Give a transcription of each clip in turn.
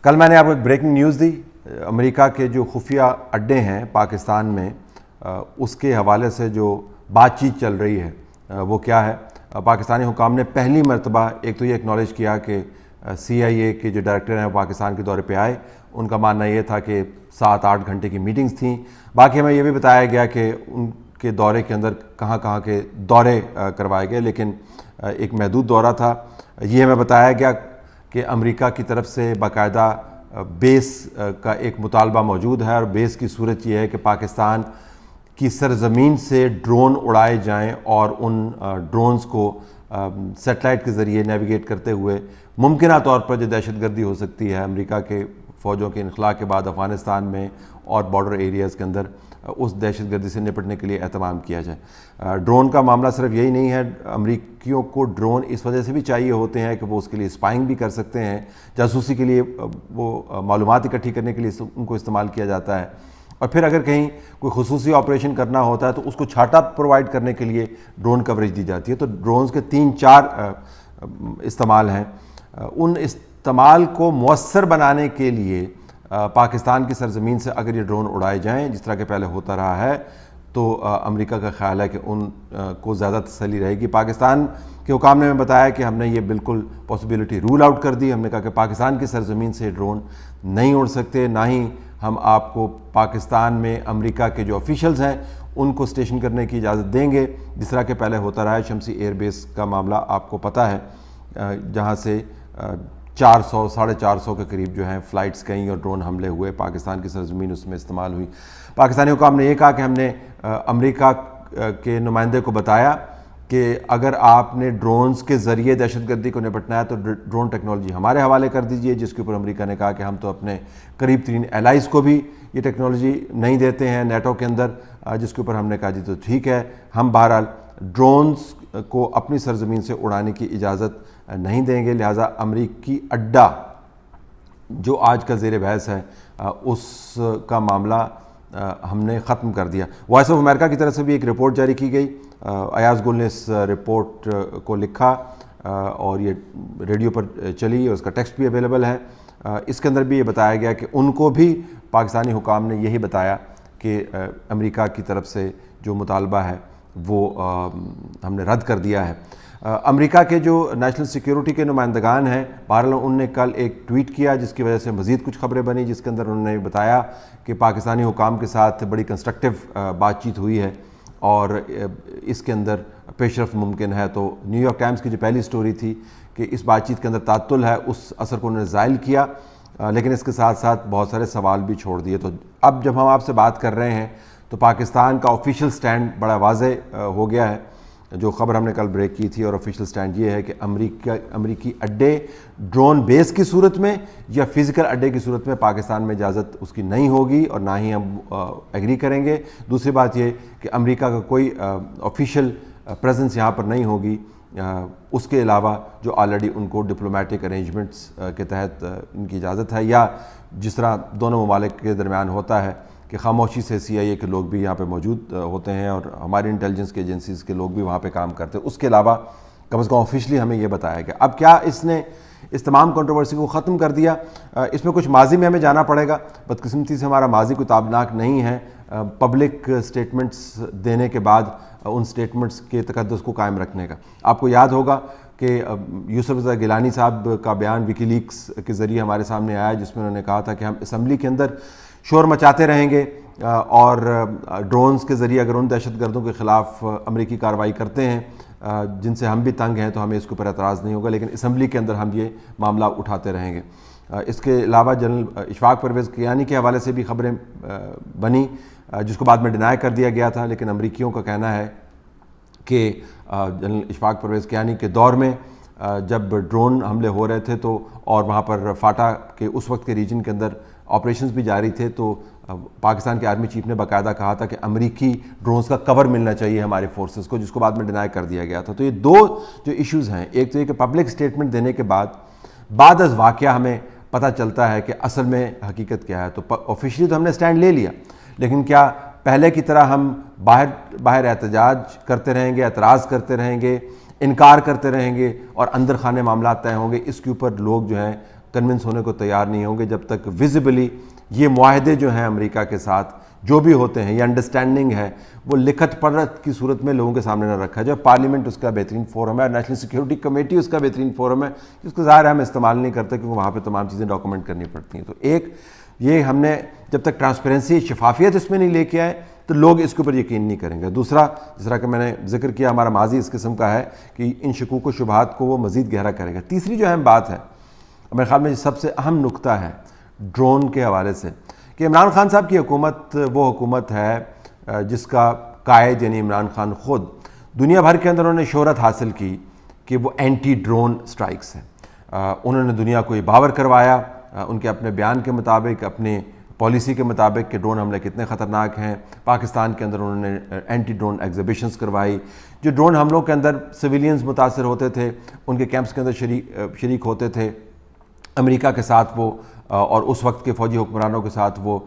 کل میں نے آپ کو ایک بریکنگ نیوز دی، امریکہ کے جو خفیہ اڈے ہیں پاکستان میں اس کے حوالے سے جو بات چیت چل رہی ہے وہ کیا ہے۔ پاکستانی حکام نے پہلی مرتبہ ایک تو یہ ایکنالج کیا کہ CIA کے جو ڈائریکٹر ہیں وہ پاکستان کے دورے پہ آئے، ان کا ماننا یہ تھا کہ 7-8 گھنٹے کی میٹنگز تھیں۔ باقی ہمیں یہ بھی بتایا گیا کہ ان کے دورے کے اندر کہاں کہاں کے دورے کروائے گئے، لیکن ایک محدود دورہ تھا۔ یہ ہمیں بتایا گیا کہ امریکہ کی طرف سے باقاعدہ بیس کا ایک مطالبہ موجود ہے، اور بیس کی صورت یہ ہے کہ پاکستان کی سرزمین سے ڈرون اڑائے جائیں اور ان ڈرونز کو سیٹلائٹ کے ذریعے نیویگیٹ کرتے ہوئے ممکنہ طور پر جو دہشت گردی ہو سکتی ہے امریکہ کے فوجوں کے انخلاء کے بعد افغانستان میں اور بارڈر ایریاز کے اندر، اس دہشت گردی سے نپٹنے کے لیے اہتمام کیا جائے۔ ڈرون کا معاملہ صرف یہی نہیں ہے، امریکیوں کو ڈرون اس وجہ سے بھی چاہیے ہوتے ہیں کہ وہ اس کے لیے اسپائنگ بھی کر سکتے ہیں، جاسوسی کے لیے وہ معلومات اکٹھی کرنے کے لیے ان کو استعمال کیا جاتا ہے، اور پھر اگر کہیں کوئی خصوصی آپریشن کرنا ہوتا ہے تو اس کو چھاٹا پرووائڈ کرنے کے لیے ڈرون کوریج دی جاتی ہے۔ تو ڈرونز کے 3-4 استعمال ہیں۔ ان استعمال کو مؤثر بنانے کے لیے پاکستان کی سرزمین سے اگر یہ ڈرون اڑائے جائیں جس طرح کہ پہلے ہوتا رہا ہے تو امریکہ کا خیال ہے کہ ان کو زیادہ تسلی رہے گی۔ پاکستان کے حکام نے ہمیں بتایا کہ ہم نے یہ بالکل پاسبلٹی رول آؤٹ کر دی۔ ہم نے کہا کہ پاکستان کی سرزمین سے ڈرون نہیں اڑ سکتے، نہ ہی ہم آپ کو پاکستان میں امریکہ کے جو آفیشلز ہیں ان کو اسٹیشن کرنے کی اجازت دیں گے، جس طرح کہ پہلے ہوتا رہا ہے۔ شمسی ایئر بیس کا معاملہ آپ کو پتہ ہے، جہاں سے 400-450 کے قریب جو ہیں فلائٹس گئیں اور ڈرون حملے ہوئے، پاکستان کی سرزمین اس میں استعمال ہوئی۔ پاکستانی حکام نے یہ کہا کہ ہم نے امریکہ کے نمائندے کو بتایا کہ اگر آپ نے ڈرونز کے ذریعے دہشت گردی کو نپٹنا ہے تو ڈرون ٹیکنالوجی ہمارے حوالے کر دیجئے، جس کے اوپر امریکہ نے کہا کہ ہم تو اپنے قریب ترین الائز کو بھی یہ ٹیکنالوجی نہیں دیتے ہیں نیٹو کے اندر، جس کے اوپر ہم نے کہا جی تو ٹھیک ہے، ہم بہرحال ڈرونز کو اپنی سرزمین سے اڑانے کی اجازت نہیں دیں گے، لہٰذا امریکی اڈہ جو آج کا زیر بحث ہے اس کا معاملہ ہم نے ختم کر دیا۔ وائس آف امریکہ کی طرف سے بھی ایک رپورٹ جاری کی گئی، ایاز گل نے اس رپورٹ کو لکھا اور یہ ریڈیو پر چلی، اس کا ٹیکسٹ بھی اویلیبل ہے۔ اس کے اندر بھی یہ بتایا گیا کہ ان کو بھی پاکستانی حکام نے یہی بتایا کہ امریکہ کی طرف سے جو مطالبہ ہے وہ ہم نے رد کر دیا ہے۔ امریکہ کے جو نیشنل سیکیورٹی کے نمائندگان ہیں، بہرحال انہوں نے کل ایک ٹویٹ کیا جس کی وجہ سے مزید کچھ خبریں بنی، جس کے اندر انہوں نے بتایا کہ پاکستانی حکام کے ساتھ بڑی کنسٹرکٹیو بات چیت ہوئی ہے اور اس کے اندر پیش رفت ممکن ہے۔ تو نیو یارک ٹائمز کی جو پہلی سٹوری تھی کہ اس بات چیت کے اندر تعطل ہے، اس اثر کو انہوں نے زائل کیا، لیکن اس کے ساتھ ساتھ بہت سارے سوال بھی چھوڑ دیے۔ تو اب جب ہم آپ سے بات کر رہے ہیں تو پاکستان کا آفیشیل سٹینڈ بڑا واضح ہو گیا ہے۔ جو خبر ہم نے کل بریک کی تھی، اور آفیشیل سٹینڈ یہ ہے کہ امریکی اڈے ڈرون بیس کی صورت میں یا فزیکل اڈے کی صورت میں پاکستان میں اجازت اس کی نہیں ہوگی، اور نہ ہی ہم ایگری کریں گے۔ دوسری بات یہ کہ امریکہ کا کوئی آفیشیل پریزنس یہاں پر نہیں ہوگی، اس کے علاوہ جو آلریڈی ان کو ڈپلومیٹک ارینجمنٹس کے تحت ان کی اجازت ہے، یا جس طرح دونوں ممالک کے درمیان ہوتا ہے کہ خاموشی سے CIA کے لوگ بھی یہاں پہ موجود ہوتے ہیں اور ہماری انٹیلیجنس کے ایجنسیز کے لوگ بھی وہاں پہ کام کرتے ہیں۔ اس کے علاوہ کم از کم آفیشلی ہمیں یہ بتایا گیا۔ اب کیا اس نے اس تمام کنٹروورسی کو ختم کر دیا؟ اس میں کچھ ماضی میں ہمیں جانا پڑے گا۔ بدقسمتی سے ہمارا ماضی کوئی تابناک نہیں ہے۔ پبلک سٹیٹمنٹس دینے کے بعد ان سٹیٹمنٹس کے تقدس کو قائم رکھنے کا۔ آپ کو یاد ہوگا کہ یوسف رضا گیلانی صاحب کا بیان وکی لیکس کے ذریعے ہمارے سامنے آیا، جس میں انہوں نے کہا تھا کہ ہم اسمبلی کے اندر شور مچاتے رہیں گے اور ڈرونز کے ذریعے اگر ان دہشت گردوں کے خلاف امریکی کارروائی کرتے ہیں جن سے ہم بھی تنگ ہیں تو ہمیں اس کے اوپر اعتراض نہیں ہوگا، لیکن اسمبلی کے اندر ہم یہ معاملہ اٹھاتے رہیں گے۔ اس کے علاوہ جنرل اشفاق پرویز کیانی کے حوالے سے بھی خبریں بنی، جس کو بعد میں ڈینائی کر دیا گیا تھا، لیکن امریکیوں کا کہنا ہے کہ جنرل اشفاق پرویز کیانی کے دور میں جب ڈرون حملے ہو رہے تھے تو اور وہاں پر فاٹا کے اس وقت کے ریجن کے اندر آپریشنز بھی جاری تھے، تو پاکستان کے آرمی چیف نے باقاعدہ کہا تھا کہ امریکی ڈرونز کا کور ملنا چاہیے ہمارے فورسز کو، جس کو بعد میں ڈینائی کر دیا گیا تھا۔ تو یہ دو جو ایشوز ہیں، ایک تو یہ کہ پبلک سٹیٹمنٹ دینے کے بعد از واقعہ ہمیں پتہ چلتا ہے کہ اصل میں حقیقت کیا ہے۔ تو آفیشلی تو ہم نے سٹینڈ لے لیا، لیکن کیا پہلے کی طرح ہم باہر احتجاج کرتے رہیں گے، اعتراض کرتے رہیں گے، انکار کرتے رہیں گے اور اندر خانے معاملات طے ہوں گے؟ اس کے اوپر لوگ جو ہیں کنونس ہونے کو تیار نہیں ہوں گے جب تک ویزیبلی یہ معاہدے جو ہیں امریکہ کے ساتھ جو بھی ہوتے ہیں، یہ انڈرسٹینڈنگ ہے، وہ لکھت پڑھت کی صورت میں لوگوں کے سامنے نہ رکھا جائے۔ پارلیمنٹ اس کا بہترین فورم ہے، نیشنل سیکیورٹی کمیٹی اس کا بہترین فورم ہے، جس کو ظاہر ہے ہم استعمال نہیں کرتے کیونکہ وہاں پہ تمام چیزیں ڈاکومنٹ کرنی پڑتی ہیں۔ تو ایک یہ ہم نے جب تک ٹرانسپیرنسی، شفافیت اس میں نہیں لے کے آئے تو لوگ اس کے اوپر یقین نہیں کریں گے۔ دوسرا، جس طرح کہ میں نے ذکر کیا، ہمارا ماضی اس قسم کا ہے کہ ان شکوک و شبہات کو وہ مزید گہرا کرے گا۔ تیسری جو اہم بات ہے، میرے خیال میں سب سے اہم نقطہ ہے ڈرون کے حوالے سے، کہ عمران خان صاحب کی حکومت وہ حکومت ہے جس کا قائد یعنی عمران خان خود دنیا بھر کے اندر انہوں نے شہرت حاصل کی کہ وہ اینٹی ڈرون سٹرائکس ہیں۔ انہوں نے دنیا کو یہ باور کروایا ان کے اپنے بیان کے مطابق، اپنے پالیسی کے مطابق، کہ ڈرون حملے کتنے خطرناک ہیں۔ پاکستان کے اندر انہوں نے اینٹی ڈرون ایگزیبیشنز کروائی۔ جو ڈرون حملوں کے اندر سویلینز متاثر ہوتے تھے، ان کے کیمپس کے اندر شریک ہوتے تھے، امریکہ کے ساتھ وہ اور اس وقت کے فوجی حکمرانوں کے ساتھ وہ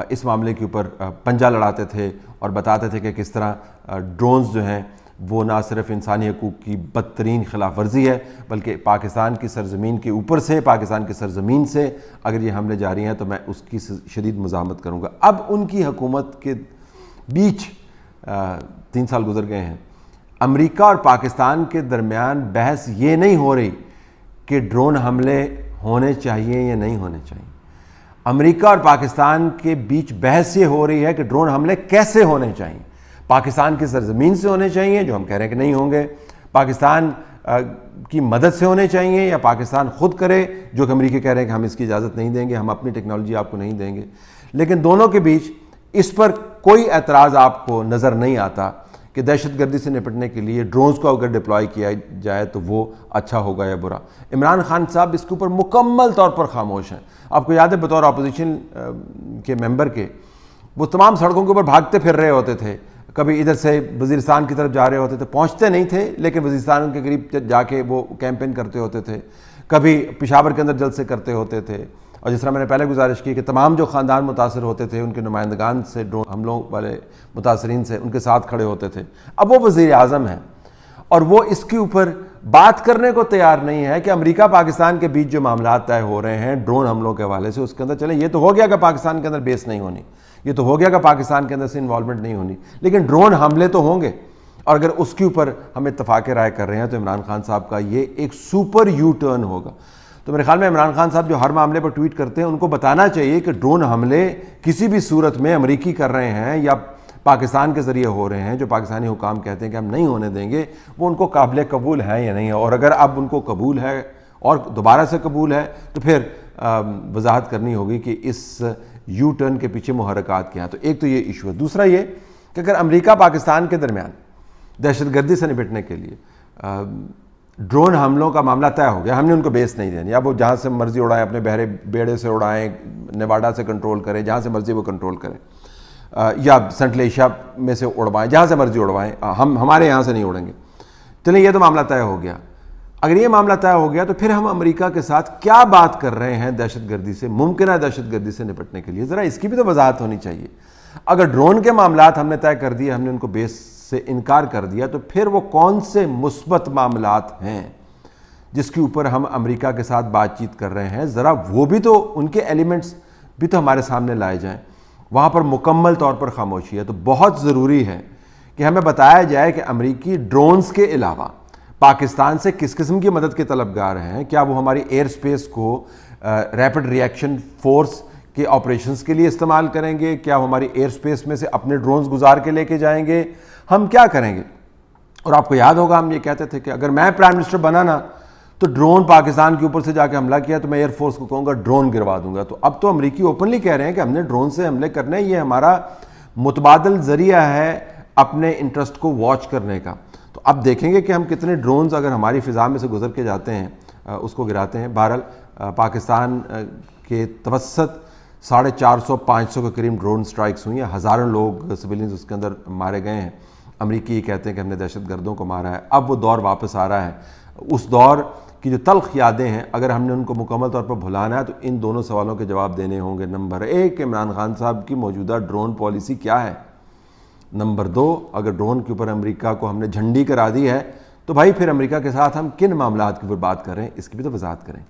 اس معاملے کے اوپر پنجہ لڑاتے تھے اور بتاتے تھے کہ کس طرح ڈرونز جو ہیں وہ نہ صرف انسانی حقوق کی بدترین خلاف ورزی ہے، بلکہ پاکستان کی سرزمین کے اوپر سے، پاکستان کی سرزمین سے اگر یہ حملے جاری ہیں تو میں اس کی شدید مزاحمت کروں گا۔ اب ان کی حکومت کے بیچ 3 سال گزر گئے ہیں، امریکہ اور پاکستان کے درمیان بحث یہ نہیں ہو رہی کہ ڈرون حملے ہونے چاہیے یا نہیں ہونے چاہیے۔ امریکہ اور پاکستان کے بیچ بحث یہ ہو رہی ہے کہ ڈرون حملے کیسے ہونے چاہیے۔ پاکستان کی سرزمین سے ہونے چاہیے، جو ہم کہہ رہے ہیں کہ نہیں ہوں گے، پاکستان کی مدد سے ہونے چاہیے، یا پاکستان خود کرے، جو کہ امریکہ کہہ رہے ہیں کہ ہم اس کی اجازت نہیں دیں گے، ہم اپنی ٹیکنالوجی آپ کو نہیں دیں گے۔ لیکن دونوں کے بیچ اس پر کوئی اعتراض آپ کو نظر نہیں آتا کہ دہشت گردی سے نپٹنے کے لیے ڈرونز کو اگر ڈپلوائے کیا جائے تو وہ اچھا ہوگا یا برا۔ عمران خان صاحب اس کے اوپر مکمل طور پر خاموش ہیں۔ آپ کو یاد ہے بطور اپوزیشن کے ممبر کے وہ تمام سڑکوں کے اوپر بھاگتے پھر رہے ہوتے تھے، کبھی ادھر سے وزیرستان کی طرف جا رہے ہوتے تھے، پہنچتے نہیں تھے لیکن وزیرستان کے قریب جا کے وہ کیمپین کرتے ہوتے تھے، کبھی پشاور کے اندر جلسے کرتے ہوتے تھے، اور جس طرح میں نے پہلے گزارش کی کہ تمام جو خاندان متاثر ہوتے تھے ان کے نمائندگان سے، ڈرون حملوں والے متاثرین سے، ان کے ساتھ کھڑے ہوتے تھے۔ اب وہ وزیر اعظم ہیں اور وہ اس کے اوپر بات کرنے کو تیار نہیں ہے کہ امریکہ پاکستان کے بیچ جو معاملات طے ہو رہے ہیں ڈرون حملوں کے حوالے سے، اس کے اندر چلیں یہ تو ہو گیا کہ پاکستان کے اندر بیس نہیں ہونی، یہ تو ہو گیا کہ پاکستان کے اندر سے انوالومنٹ نہیں ہونی، لیکن ڈرون حملے تو ہوں گے، اور اگر اس کے اوپر ہم اتفاق رائے کر رہے ہیں تو عمران خان صاحب کا یہ ایک سپر یو ٹرن ہوگا۔ تو میرے خیال میں عمران خان صاحب جو ہر معاملے پر ٹویٹ کرتے ہیں ان کو بتانا چاہیے کہ ڈرون حملے کسی بھی صورت میں امریکی کر رہے ہیں یا پاکستان کے ذریعے ہو رہے ہیں، جو پاکستانی حکام کہتے ہیں کہ ہم نہیں ہونے دیں گے، وہ ان کو قابل قبول ہیں یا نہیں ہے، اور اگر اب ان کو قبول ہے اور دوبارہ سے قبول ہے تو پھر وضاحت کرنی ہوگی کہ اس یو ٹرن کے پیچھے محرکات کیا ہیں۔ تو ایک تو یہ ایشو ہے۔ دوسرا یہ کہ اگر امریکہ پاکستان کے درمیان دہشت گردی سے نپٹنے کے لیے ڈرون حملوں کا معاملہ طے ہو گیا، ہم نے ان کو بیس نہیں دینی، اب وہ جہاں سے مرضی اڑائیں، اپنے بحرے بیڑے سے اڑائیں، نیواڈا سے کنٹرول کریں، جہاں سے مرضی وہ کنٹرول کریں، یا سینٹرل ایشیا میں سے اڑوائیں، جہاں سے مرضی اڑوائیں، ہمارے یہاں سے نہیں اڑیں گے۔ چلیں یہ تو معاملہ طے ہو گیا۔ اگر یہ معاملہ طے ہو گیا تو پھر ہم امریکہ کے ساتھ کیا بات کر رہے ہیں دہشت گردی سے، ممکنہ دہشت گردی سے نپٹنے کے لیے، ذرا اس کی بھی تو وضاحت ہونی چاہیے۔ اگر ڈرون کے معاملات ہم نے طے کر دیے، ہم نے ان کو بیس سے انکار کر دیا، تو پھر وہ کون سے مثبت معاملات ہیں جس کے اوپر ہم امریکہ کے ساتھ بات چیت کر رہے ہیں، ذرا وہ بھی تو، ان کے ایلیمنٹس بھی تو ہمارے سامنے لائے جائیں۔ وہاں پر مکمل طور پر خاموشی ہے۔ تو بہت ضروری ہے کہ ہمیں بتایا جائے کہ امریکی ڈرونز کے علاوہ پاکستان سے کس قسم کی مدد کے طلبگار ہیں۔ کیا وہ ہماری ایئر سپیس کو ریپڈ ریئیکشن فورس کے آپریشنز کے لیے استعمال کریں گے؟ کیا وہ ہماری ایئر سپیس میں سے اپنے ڈرونز گزار کے لے کے جائیں گے؟ ہم کیا کریں گے؟ اور آپ کو یاد ہوگا ہم یہ کہتے تھے کہ اگر میں پرائم منسٹر بنا نا تو ڈرون پاکستان کے اوپر سے جا کے حملہ کیا تو میں ایئر فورس کو کہوں گا ڈرون گروا دوں گا۔ تو اب تو امریکی اوپنلی کہہ رہے ہیں کہ ہم نے ڈرون سے حملے کرنے، یہ ہمارا متبادل ذریعہ ہے اپنے انٹرسٹ کو واچ کرنے کا۔ تو اب دیکھیں گے کہ ہم کتنے ڈرونز اگر ہماری فضا میں سے گزر کے جاتے ہیں اس کو گراتے ہیں۔ بہرحال پاکستان کے توسط 450-500 کے قریب ڈرون سٹرائکس ہوئی ہیں، ہزاروں لوگ سویلینز اس کے اندر مارے گئے ہیں۔ امریکی یہ کہتے ہیں کہ ہم نے دہشت گردوں کو مارا ہے۔ اب وہ دور واپس آ رہا ہے۔ اس دور کی جو تلخ یادیں ہیں اگر ہم نے ان کو مکمل طور پر بھلانا ہے تو ان دونوں سوالوں کے جواب دینے ہوں گے۔ نمبر 1، عمران خان صاحب کی موجودہ ڈرون پالیسی کیا ہے؟ نمبر 2، اگر ڈرون کے اوپر امریکہ کو ہم نے جھنڈی کرا دی ہے تو بھائی پھر امریکہ کے ساتھ ہم کن معاملات کے اوپر بات کر رہے ہیں، اس کی بھی تو وضاحت کریں۔